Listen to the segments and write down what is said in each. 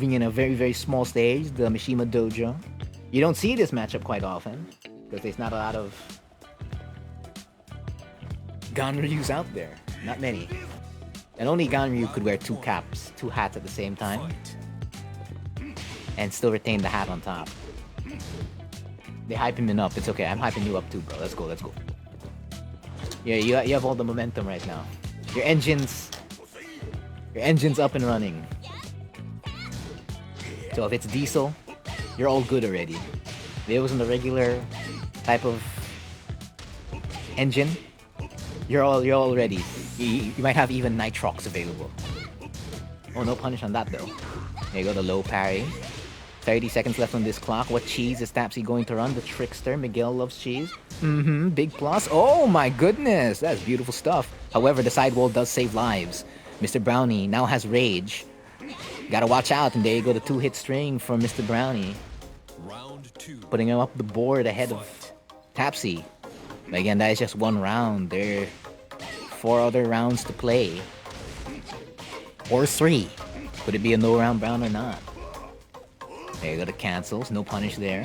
Moving in a very, very small stage, the Mishima Dojo. You don't see this matchup quite often, because there's not a lot of Ganryus out there. Not many. And only Ganryu could wear two caps, two hats at the same time, and still retain the hat on top. They hype him up. It's okay. I'm hyping you up too, bro. Let's go. Let's go. Yeah, you have all the momentum right now. Your engine's up and running. So if it's diesel, you're all good already. If it wasn't a regular type of engine, you're all ready. You might have even nitrox available. Oh, no punish on that though. There you go, the low parry. 30 seconds left on this clock. What cheese is Tapsi going to run? The trickster. Miguel loves cheese. Big plus. Oh my goodness, that's beautiful stuff. However, the sidewall does save lives. MrBrownie now has rage. Gotta watch out, and there you go, the 2-hit string from MrBrownie. Putting him up the board ahead of Tapsi. But again, that is just one round. There are 4 other rounds to play. Or 3. Could it be a no-round round or not? There you go, the cancels. No punish there.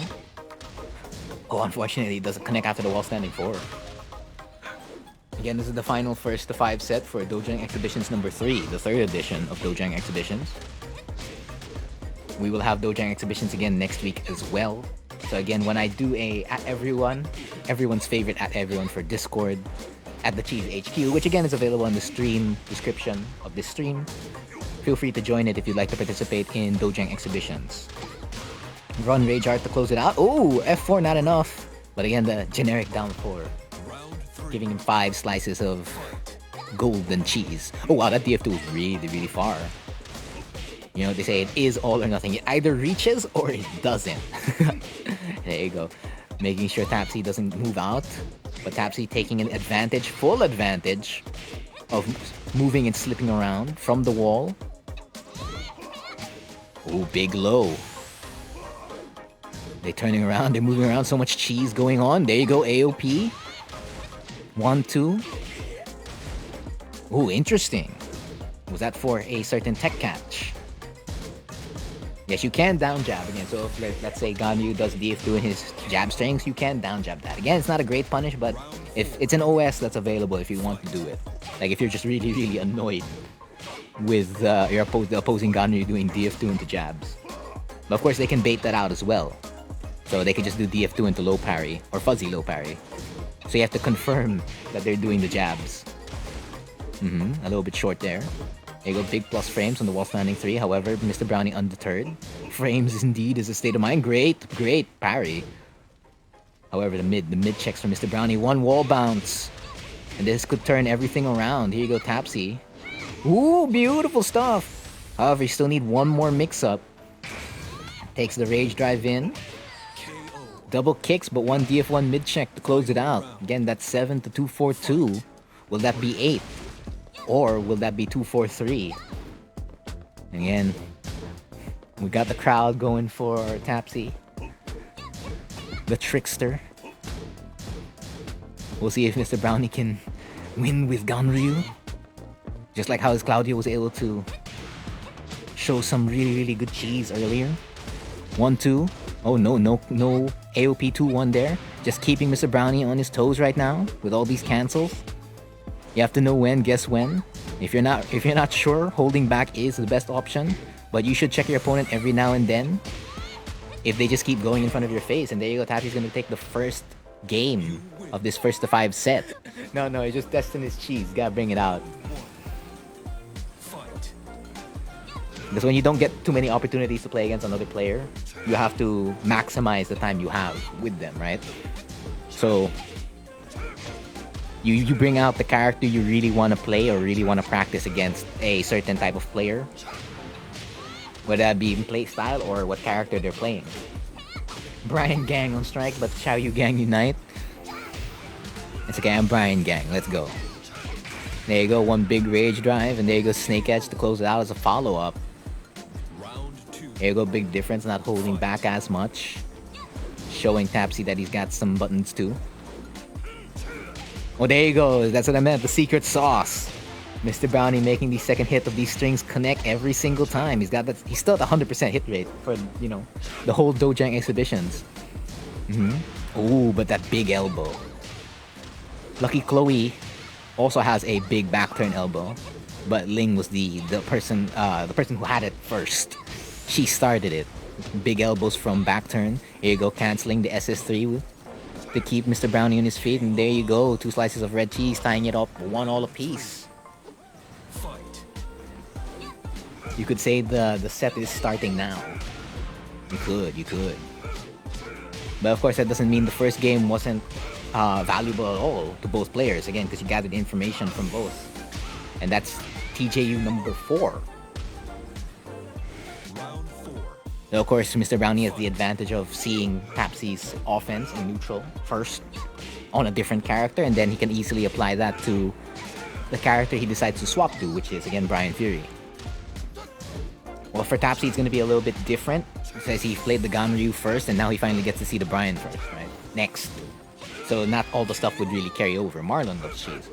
Oh, unfortunately, it doesn't connect after the wall standing 4. Again, this is the final first to 5 set for Dojang Exhibitions number 3, the 3rd edition of Dojang Exhibitions. We will have Dojang Exhibitions again next week as well. So again, when I do a at everyone's favorite at everyone for Discord, at the Cheese HQ, which again is available in the stream description of this stream, feel free to join it if you'd like to participate in Dojang Exhibitions. Run Rage Art to close it out. Oh, F4 not enough. But again, the generic down 4. Giving him 5 slices of golden cheese. Oh wow, that DF2 was really, really far. You know, they say it is all or nothing. It either reaches or it doesn't. There you go. Making sure Tapsi doesn't move out. But Tapsi taking an advantage, full advantage of moving and slipping around from the wall. Oh, big low. They're turning around, they're moving around, so much cheese going on. There you go, AOP. 1, 2. Oh, interesting. Was that for a certain tech catch? Yes, you can down jab again. So if let's say Ganryu does DF2 in his jab strings, you can down jab that. Again, it's not a great punish, but if it's an OS that's available if you want to do it. Like if you're just really, really annoyed with the opposing Ganryu doing DF2 into jabs. But of course, they can bait that out as well. So they can just do DF2 into low parry or fuzzy low parry. So you have to confirm that they're doing the jabs. A little bit short there. There you go, big plus frames on the wall standing 3. However, MrBrownie undeterred. Frames indeed is a state of mind. Great parry. However, the mid checks from MrBrownie. 1 wall bounce. And this could turn everything around. Here you go, Tapsi. Ooh, beautiful stuff. However, you still need 1 more mix-up. Takes the rage drive in. Double kicks, but 1 DF1 mid-check to close it out. Again, that's 7 to 2-4-2. Will that be 8? Or will that be 2-4-3? Again, we got the crowd going for Tapsi. The trickster. We'll see if MrBrownie can win with Ganryu. Just like how Claudio was able to show some really, really good cheese earlier. 1, 2. Oh no AOP 2-1 there. Just keeping MrBrownie on his toes right now with all these cancels. You have to know when, guess when. If you're not sure, holding back is the best option. But you should check your opponent every now and then. If they just keep going in front of your face. And there you go, Tapsi's gonna take the first game of this first to 5 set. No, he's just testing his cheese. Gotta bring it out. Because when you don't get too many opportunities to play against another player, you have to maximize the time you have with them, right? So you bring out the character you really want to play or really want to practice against a certain type of player, whether that be in play style or what character they're playing. Bryan gang on strike, but Xiaoyu gang unite. It's okay, I'm Bryan gang, let's go. There you go, 1 big rage drive, and there you go, snake edge to close it out as a follow-up. There you go, big difference, not holding back as much. Showing Tapsi that he's got some buttons too. Oh, there you go, that's what I meant, the secret sauce. MrBrownie making the second hit of these strings connect every single time. He's got that. He's still at 100% hit rate for, you know, the whole Dojang exhibitions. Ooh, but that big elbow. Lucky Chloe also has a big back turn elbow, but Ling was the person who had it first. She started it. Big elbows from back turn. Here you go, canceling the SS3 to keep MrBrownie on his feet, and there you go, 2 slices of red cheese tying it up 1 all apiece. You could say the set is starting now. You could. But of course, that doesn't mean the first game wasn't valuable at all to both players. Again, because you gathered information from both. And that's TJU number 4. Now, of course, MrBrownie has the advantage of seeing Tapsi's offense in neutral first on a different character, and then he can easily apply that to the character he decides to swap to, which is, again, Bryan Fury. Well, for Tapsi, it's going to be a little bit different, since he played the Ganryu first, and now he finally gets to see the Bryan first, right? Next. So not all the stuff would really carry over. Marlon loves cheese.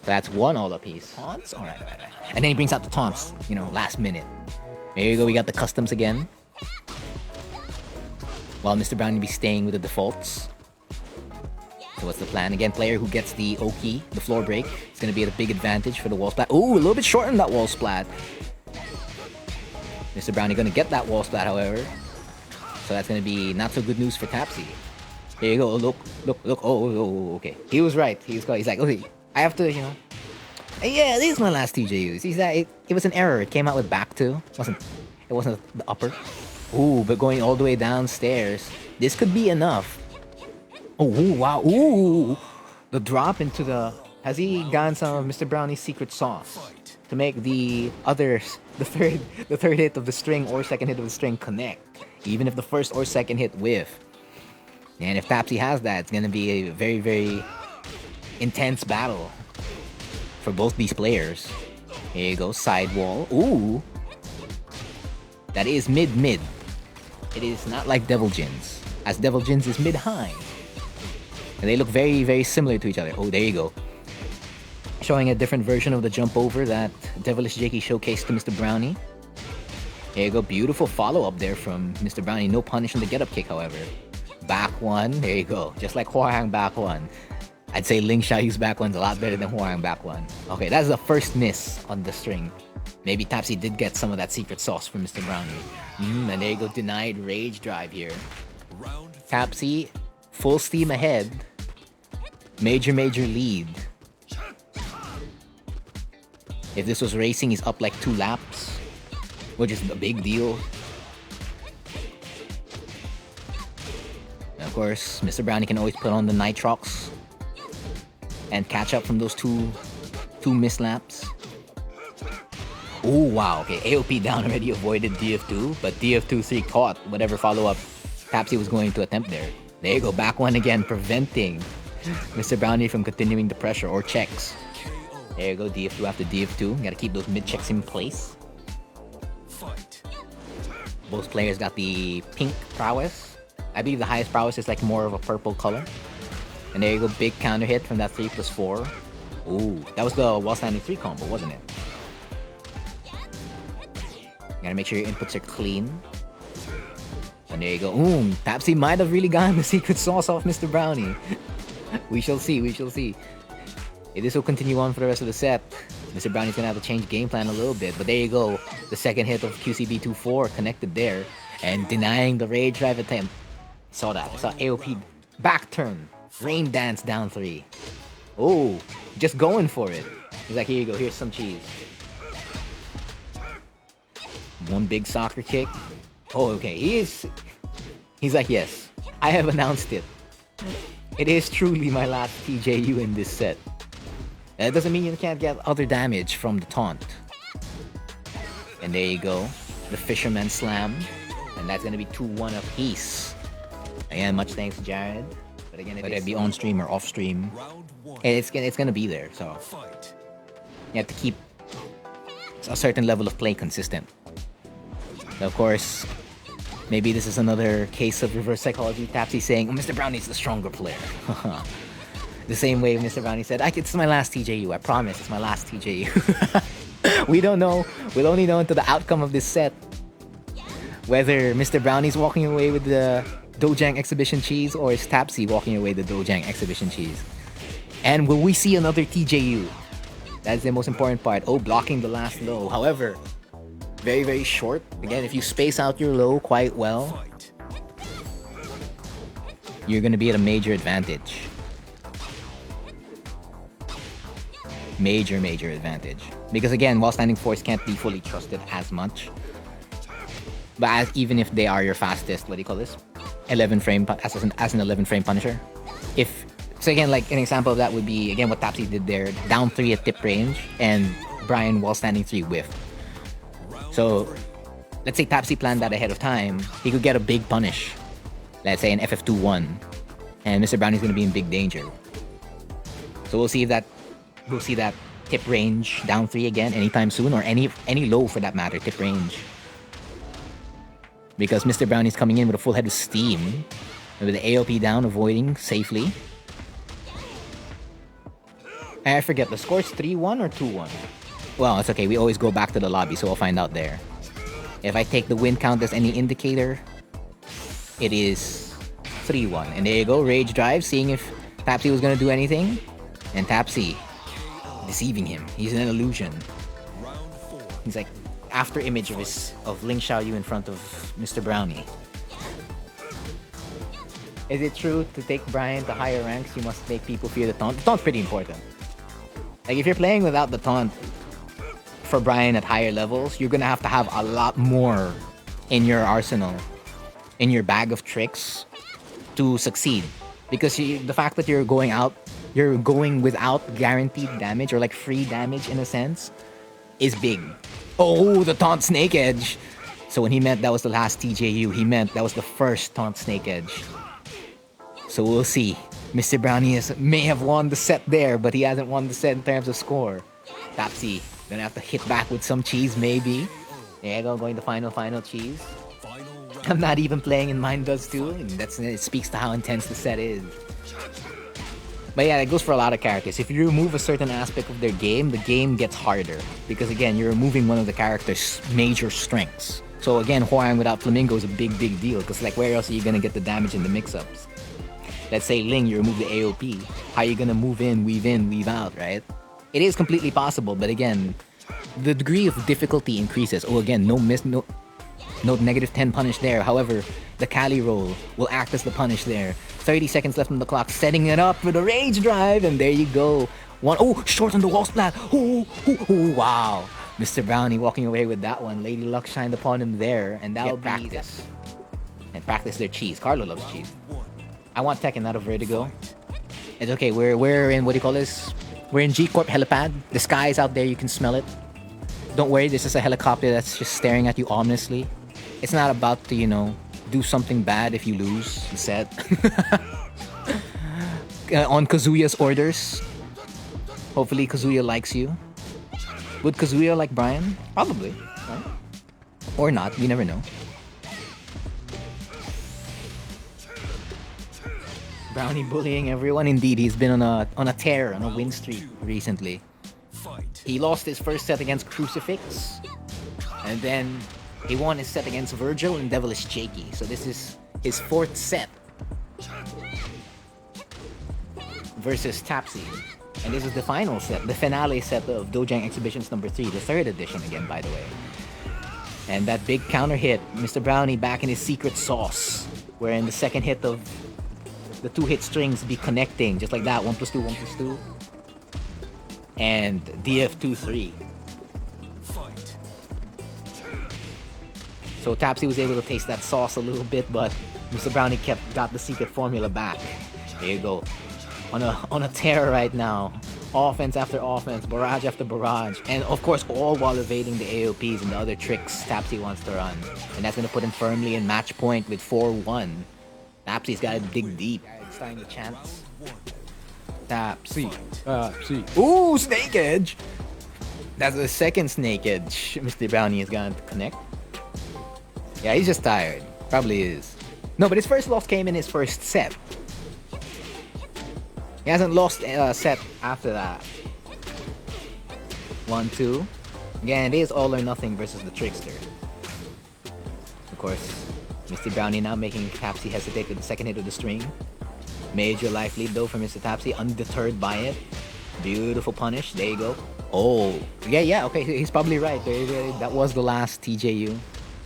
So that's 1 all apiece. Taunts? Alright. And then he brings out the taunts, you know, last minute. There you go, we got the customs again. While MrBrownie be staying with the defaults. So what's the plan? Again, player who gets the Oki, the floor break, it's going to be at a big advantage for the wall splat. Ooh, a little bit short on that wall splat. MrBrownie gonna get that wall splat, however. So that's gonna be not so good news for Tapsi. There you go. Look. Oh, okay. He was right. He's like, okay, I have to, you know. Yeah, this is my last TJUs. He's like, it was an error. It came out with back 2. It wasn't the upper. Ooh, but going all the way downstairs. This could be enough. Oh, wow. Ooh, the drop into the. Has he gotten some of MrBrownie's secret sauce to make the third hit of the string or second hit of the string connect, even if the first or second hit whiff? And if Tapsi has that, it's gonna be a very, very intense battle for both these players. Here you go, sidewall. Ooh, that is mid. It is not like Devil Jins, as Devil Jins is mid high, and they look very, very similar to each other. Oh, there you go. Showing a different version of the jump over that Devilish Jakey showcased to MrBrownie. There you go, beautiful follow-up there from MrBrownie. No punish on the get-up kick, however. Back 1, there you go. Just like Hwoarang back 1. I'd say Ling Xiaoyu's back 1's a lot better than Hwoarang back 1. Okay, that's the first miss on the string. Maybe Tapsi did get some of that secret sauce from MrBrownie. And there you go, denied rage drive here. Tapsi, full steam ahead. Major lead. If this was racing, he's up like 2 laps, which is a big deal. And of course, MrBrownie can always put on the Nitrox and catch up from those two mislaps. Oh wow, okay, AOP down already, avoided DF2, but DF2-3 caught whatever follow-up Tapsi was going to attempt there. There you go, back 1 again, preventing MrBrownie from continuing the pressure or checks. There you go, DF2 after DF2. Gotta keep those mid-checks in place. Both players got the pink prowess. I believe the highest prowess is like more of a purple color. And there you go, big counter hit from that 3+4. Ooh, that was the wall standing 3 combo, wasn't it? Gotta make sure your inputs are clean. And there you go. Tapsi might have really gotten the secret sauce off MrBrownie. We shall see. If this will continue on for the rest of the set, MrBrownie's gonna have to change game plan a little bit. But there you go. The second hit of QCB24 connected there. And denying the rage drive attempt. Saw that. I saw AOP back turn. Rain dance down 3. Oh, just going for it. He's like, here you go. Here's some cheese. One big soccer kick. Oh, okay. He's like, yes, I have announced it. It is truly my last TJU in this set. That doesn't mean you can't get other damage from the taunt. And there you go. The Fisherman Slam. And that's going to be 2-1 apiece. Again, much thanks, Jared. But again, whether it be on stream or off stream, it's gonna be there. So you have to keep a certain level of play consistent. Now, of course, maybe this is another case of reverse psychology. Tapsi saying, "Oh, MrBrownie's the stronger player." The same way MrBrownie said, it's my last TJU. I promise, it's my last TJU. We don't know. We'll only know until the outcome of this set. Whether MrBrownie's walking away with the Dojang exhibition cheese or is Tapsi walking away with the Dojang exhibition cheese. And will we see another TJU? That's the most important part. Oh, blocking the last low. However, very, very short. Again, if you space out your low quite well, you're going to be at a major advantage. Major advantage. Because again, while standing force can't be fully trusted as much. But even if they are your fastest, what do you call this? 11 frame, as an 11 frame punisher. So again, like an example of that would be, again, what Tapsi did there. Down 3 at tip range, and Bryan while standing 3 whiff. So, let's say Tapsi planned that ahead of time. He could get a big punish. Let's say an FF2-1. And MrBrownie's going to be in big danger. So we'll see that tip range down 3 again anytime soon, or any low for that matter, tip range. Because MrBrownie's coming in with a full head of steam, with the AOP down, avoiding safely. And I forget, the score's 3-1 or 2-1? Well, it's okay, we always go back to the lobby, so we'll find out there. If I take the win count as any indicator, it is 3-1. And there you go, Rage Drive, seeing if Tapsi was gonna do anything. And Tapsi, deceiving him. He's an illusion. He's like after image of Ling Xiaoyu in front of MrBrownie. Is it true to take Bryan to higher ranks, you must make people fear the taunt? The taunt's pretty important. Like if you're playing without the taunt for Bryan at higher levels, you're gonna have to have a lot more in your arsenal, in your bag of tricks to succeed. Because the fact that you're going without guaranteed damage, or like free damage in a sense, is big. Oh, the taunt Snake Edge! So when he meant that was the last TJU, he meant that was the first taunt Snake Edge. So we'll see. MrBrownie may have won the set there, but he hasn't won the set in terms of score. Tapsi gonna have to hit back with some cheese, maybe. There you go, going to final cheese. I'm not even playing and mine does too, and it speaks to how intense the set is. But yeah, it goes for a lot of characters. If you remove a certain aspect of their game, the game gets harder. Because again, you're removing one of the character's major strengths. So again, Huang without Flamingo is a big deal. Because like, where else are you gonna get the damage in the mix-ups? Let's say Ling, you remove the AOP. How are you gonna move in, weave out, right? It is completely possible, but again, the degree of difficulty increases. Oh, again, no negative 10 punish there. However, the Kali roll will act as the punish there. 30 seconds left on the clock, setting it up for the Rage Drive, and there you go. Short on the wall splat. Wow. MrBrownie walking away with that one. Lady Luck shined upon him there, and that'll be practice. And practice their cheese. Carlo loves cheese. I want Tekken, not a Vertigo. It's okay, we're in, what do you call this? We're in G-Corp helipad. The sky is out there, you can smell it. Don't worry, this is a helicopter that's just staring at you ominously. It's not about to, do something bad if you lose the set. On Kazuya's orders. Hopefully Kazuya likes you. Would Kazuya like Bryan? Probably, right? Or not, we never know. Brownie bullying everyone. Indeed, he's been on a tear, on a win streak recently. He lost his first set against Crucifix, and then he won his set against Virgil and Devilish Jakey. So this is his 4th set versus Tapsi. And this is the final set, the finale set of Dojang Exhibitions number 3, the 3rd edition again, by the way. And that big counter hit, MrBrownie back in his secret sauce, where in the second hit of the 2-hit strings be connecting, just like that, 1+2, 1+2. And DF2-3. So Tapsi was able to taste that sauce a little bit, but MrBrownie got the secret formula back. There you go. On a tear right now. Offense after offense, barrage after barrage. And of course, all while evading the AOPs and the other tricks Tapsi wants to run. And that's going to put him firmly in match point with 4-1. Tapsi's got to dig deep. Starting to chant. Tapsi. Ooh, Snake Edge! That's the second Snake Edge MrBrownie is going to connect. Yeah, he's just tired. Probably is. No, but his first loss came in his first set. He hasn't lost a set after that. 1-2. Again, it is all or nothing versus the Trickster. Of course, MrBrownie now making Tapsi hesitate with the second hit of the string. Major life lead though for Mr. Tapsi, undeterred by it. Beautiful punish. There you go. Oh, yeah, okay, he's probably right. That was the last TJU.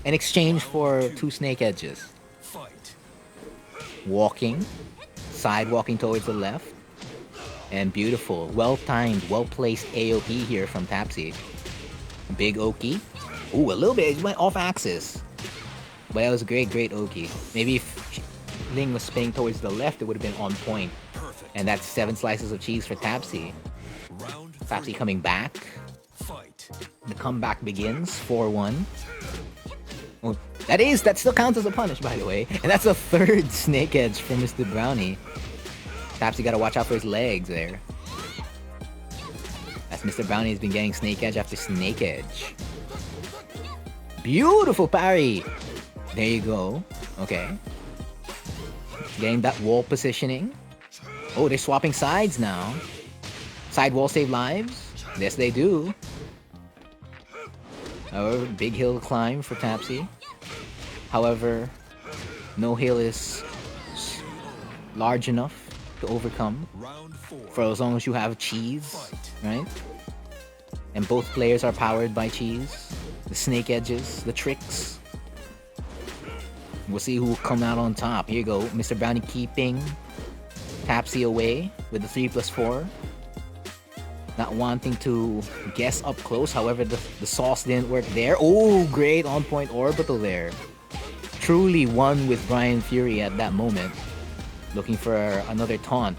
In exchange for 2 snake edges. Walking. Side walking towards the left. And beautiful, well-timed, well-placed AOP here from Tapsi. Big Oki. Ooh, a little bit. It went off axis. But that was a great Oki. Maybe if Ling was spinning towards the left, it would have been on point. And that's 7 slices of cheese for Tapsi. Tapsi coming back. The comeback begins. 4-1. Oh, that still counts as a punish, by the way. And that's a 3rd snake edge from MrBrownie. Tapsi gotta watch out for his legs there. As MrBrownie has been getting snake edge after snake edge. Beautiful parry! There you go. Okay. Getting that wall positioning. Oh, they're swapping sides now. Side wall save lives. Yes, they do. However, big hill climb for Tapsi. However, no hill is large enough to overcome for as long as you have cheese, right? And both players are powered by cheese. The snake edges, the tricks. We'll see who will come out on top. Here you go. MrBrownie keeping Tapsi away with the 3+4. Not wanting to guess up close. However, the sauce didn't work there. Oh, great on-point orbital there. Truly one with Bryan Fury at that moment. Looking for another taunt.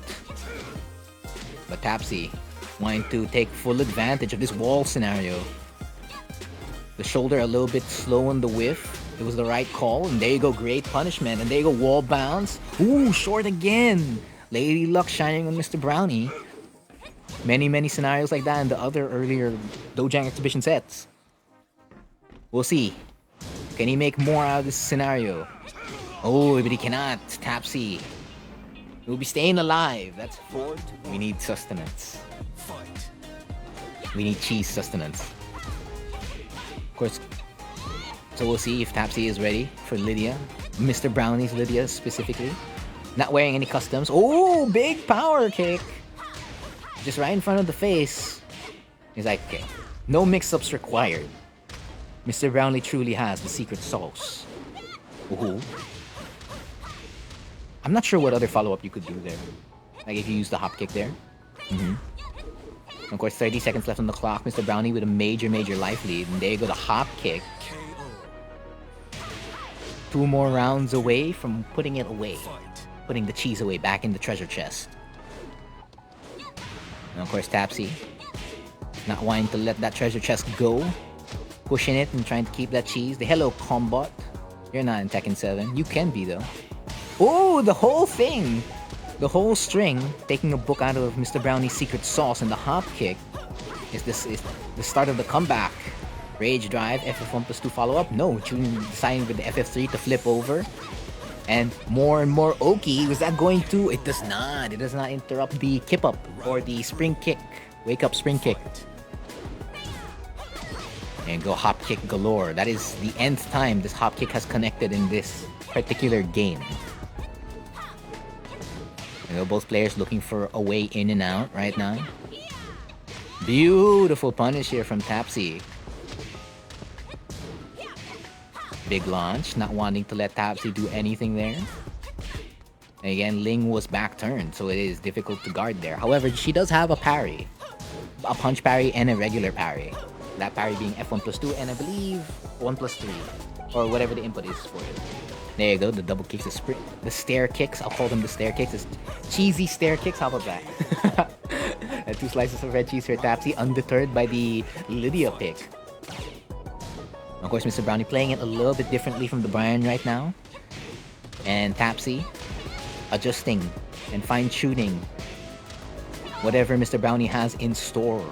But Tapsi wanting to take full advantage of this wall scenario. The shoulder a little bit slow on the whiff. It was the right call. And there you go, great punishment. And there you go, wall bounce. Ooh, short again. Lady Luck shining on MrBrownie. Many scenarios like that in the other earlier Dojang exhibition sets. We'll see. Can he make more out of this scenario? Oh, but he cannot. Tapsi. He'll be staying alive. That's 4-2. We need sustenance. We need cheese sustenance. Of course. So we'll see if Tapsi is ready for Lidia. MrBrownie's Lidia specifically. Not wearing any customs. Oh, big power kick. Just right in front of the face. He's like, okay, no mix-ups required. MrBrownie truly has the secret sauce. Ooh. I'm not sure what other follow-up you could do there. Like if you use the hop kick there. Of course, 30 seconds left on the clock. MrBrownie with a major life lead. And there you go, the hop kick. 2 more rounds away from putting it away. Putting the cheese away back in the treasure chest. And of course, Tapsi not wanting to let that treasure chest go. Pushing it and trying to keep that cheese. The hello combat. You're not in Tekken 7. You can be though. Oh, the whole thing! The whole string, taking a book out of MrBrownie's secret sauce, and the hop kick is the start of the comeback. Rage drive, FF1+2 follow-up. No, deciding with the FF3 to flip over. And more Oki. Was that going to? It does not. It does not interrupt the kip up or the spring kick. Wake up spring kick. And go hop kick galore. That is the nth time this hop kick has connected in this particular game. You know, both players looking for a way in and out right now. Beautiful punish here from Tapsi. Big launch, not wanting to let Tapsi do anything there. And again, Ling was back turned, so it is difficult to guard there. However, she does have a parry. A punch parry and a regular parry. That parry being F1+2 and I believe 1+3. Or whatever the input is for it. There you go, the double kicks, the stair kicks. I'll call them the stair kicks. It's cheesy stair kicks, how about that? 2 slices of red cheese for Tapsi, undeterred by the Lidia pick. Of course, MrBrownie playing it a little bit differently from the Bryan right now. And Tapsi adjusting and fine-tuning whatever MrBrownie has in store.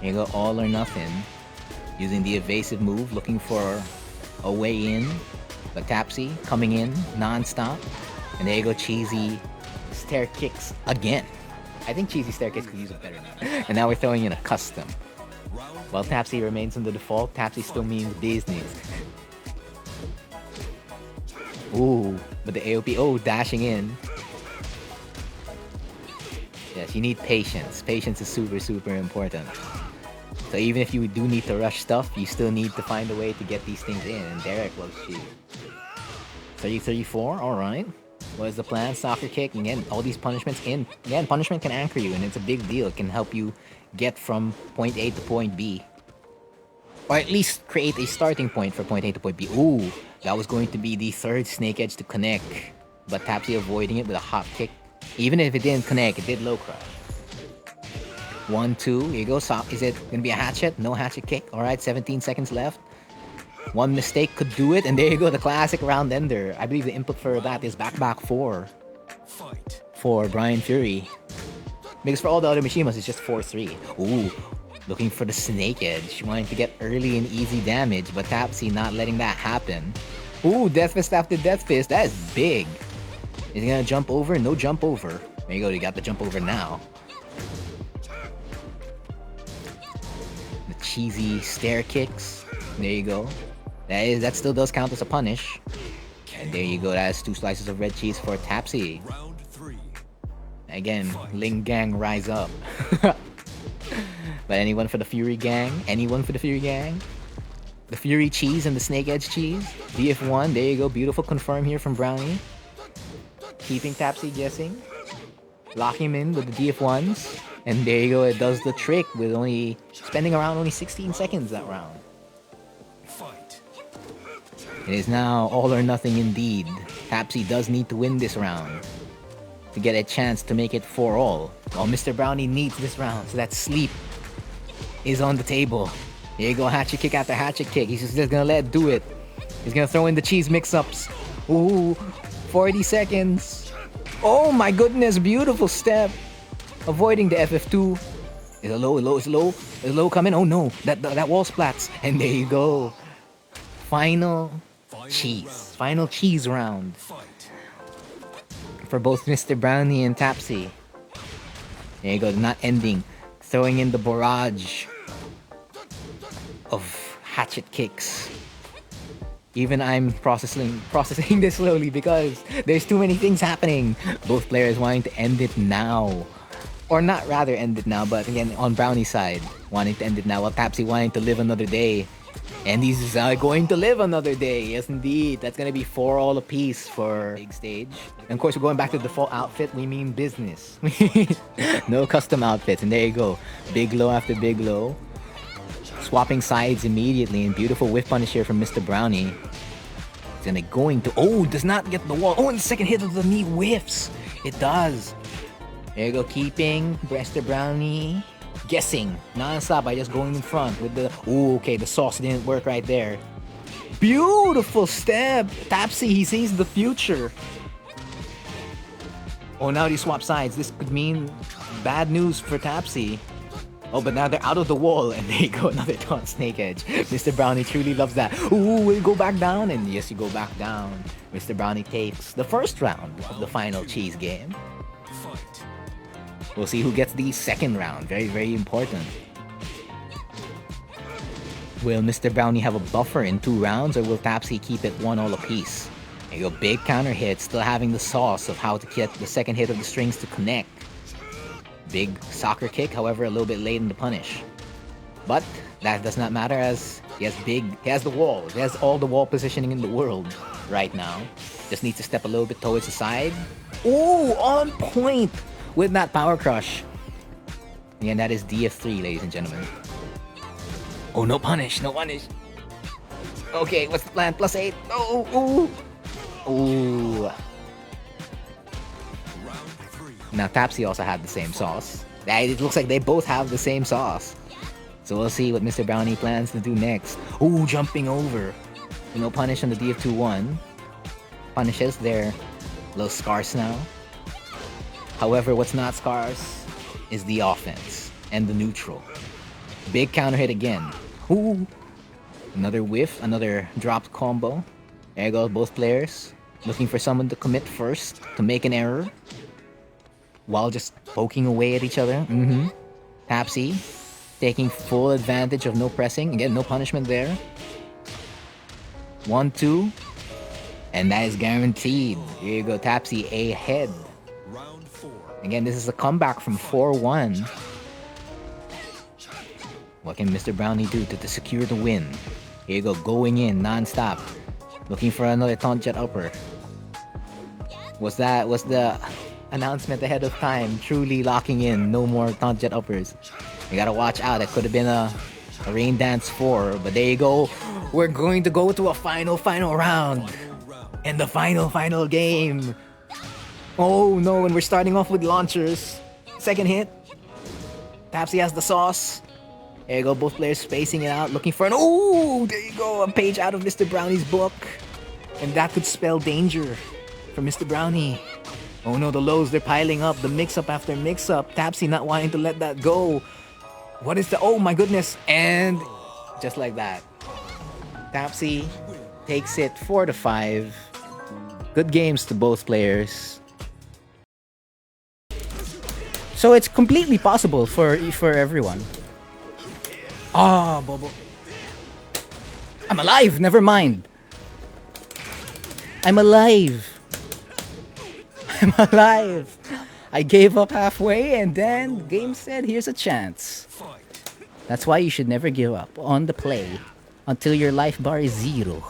Here you go, all or nothing. Using the evasive move, looking for a way in. But Tapsi coming in non-stop. And there you go, cheesy stair kicks again. I think cheesy stair kicks could use it better now. And now we're throwing in a custom. While Tapsi remains on the default, Tapsi still means business. Ooh, but the AOP, oh, dashing in. Yes, you need patience. Patience is super, super important. So even if you do need to rush stuff, you still need to find a way to get these things in. And Derek loves cheese. 30-34, alright. What is the plan? Soccer kick. Again, all these punishments in. Again, punishment can anchor you, and it's a big deal. It can help you get from point A to point B. Or at least create a starting point for point A to point B. Ooh, that was going to be the third snake edge to connect. But Tapsi avoiding it with a hop kick. Even if it didn't connect, it did low crush. 1, 2, here you go. So, is it gonna be a hatchet? No hatchet kick. Alright, 17 seconds left. One mistake could do it, and there you go, the classic round ender. I believe the input for that is back 4 for Bryan Fury. Because for all the other Mishimas, it's just 4-3. Ooh, looking for the snake edge, wanting to get early and easy damage, but Tapsi not letting that happen. Ooh, Death Fist after Death Fist, that is big. Is he gonna jump over? No jump over. There you go, you got the jump over now. The cheesy stair kicks. There you go. That still does count as a punish. And there you go, that's 2 slices of red cheese for Tapsi. Again, Ling Gang rise up. But anyone for the Fury Gang? Anyone for the Fury Gang? The Fury cheese and the Snake Edge cheese? DF1, there you go, beautiful confirm here from Brownie. Keeping Tapsi guessing. Lock him in with the DF1s. And there you go, it does the trick with only spending around only 16 seconds that round. It is now all or nothing indeed. Tapsi does need to win this round to get a chance to make it 4-all. While MrBrownie needs this round, so that sleep is on the table. Here you go, hatchet kick after hatchet kick. He's just gonna let it do it. He's gonna throw in the cheese mix-ups. Ooh, 40 seconds. Oh my goodness, beautiful step. Avoiding the FF2. Is it low? Is low coming? Oh no, that wall splats. And there you go. Final cheese round for both MrBrownie and Tapsi. There you go, not ending. Throwing in the barrage of hatchet kicks. Even I'm processing this slowly because there's too many things happening. Both players wanting to end it now. Or not rather end it now, but again, on Brownie's side, wanting to end it now, while Tapsi wanting to live another day. And he's going to live another day. Yes, indeed. That's going to be 4-all apiece for big stage. And of course, we're going back to the default outfit. We mean business. No custom outfits. And there you go. Big low after big low. Swapping sides immediately. And beautiful whiff punish here from MrBrownie. He's going to... Oh, does not get the wall. Oh, and the second hit of the knee whiffs. It does. There you go. Keeping MrBrownie guessing non-stop by just going in front with the... Ooh, okay, the sauce didn't work right there. Beautiful step! Tapsi, he sees the future. Oh, now they swap sides. This could mean bad news for Tapsi. Oh, but now they're out of the wall and they go another taunt snake edge. MrBrownie truly loves that. Ooh, will you go back down? And yes, you go back down. MrBrownie takes the first round of the final cheese game. We'll see who gets the second round. Very, very important. Will MrBrownie have a buffer in 2 rounds, or will Tapsi keep it 1-all apiece? There you go, big counter hit, still having the sauce of how to get the second hit of the strings to connect. Big soccer kick, however, a little bit late in the punish. But that does not matter as he has the wall. He has all the wall positioning in the world right now. Just needs to step a little bit towards the side. Ooh, on point! With that power crush. And that is DF3, ladies and gentlemen. Oh, no punish, no punish. Okay, what's the plan? +8. Oh, ooh. Ooh. Now, Tapsi also had the same sauce. It looks like they both have the same sauce. So we'll see what MrBrownie plans to do next. Ooh, jumping over. No punish on the DF2-1. Punishes, they're a little scarce now. However, what's not scarce is the offense and the neutral. Big counter hit again. Ooh! Another whiff, another dropped combo. There you go, both players looking for someone to commit first, to make an error. while just poking away at each other. Tapsi taking full advantage of no pressing. Again, no punishment there. 1-2. And that is guaranteed. Here you go, Tapsi ahead. Again, this is a comeback from 4-1. What can MrBrownie do to secure the win? Here you go, going in non-stop. Looking for another taunt jet upper. Was the announcement ahead of time truly locking in? No more taunt jet uppers. You gotta watch out. It could have been a Rain Dance 4. But there you go. We're going to go to a final round. And the final game. Oh no, and we're starting off with launchers. Second hit. Tapsi has the sauce. There you go, both players spacing it out, looking for an... Oh, there you go, a page out of MrBrownie's book. And that could spell danger for MrBrownie. Oh no, the lows, they're piling up. The mix-up after mix-up. Tapsi not wanting to let that go. What is the... Oh my goodness. And just like that, Tapsi takes it 4-5. Good games to both players. So it's completely possible for everyone. Ah, Bobo. I'm alive, never mind. I'm alive. I'm alive. I gave up halfway and then the game said, here's a chance. That's why you should never give up on the play until your life bar is 0.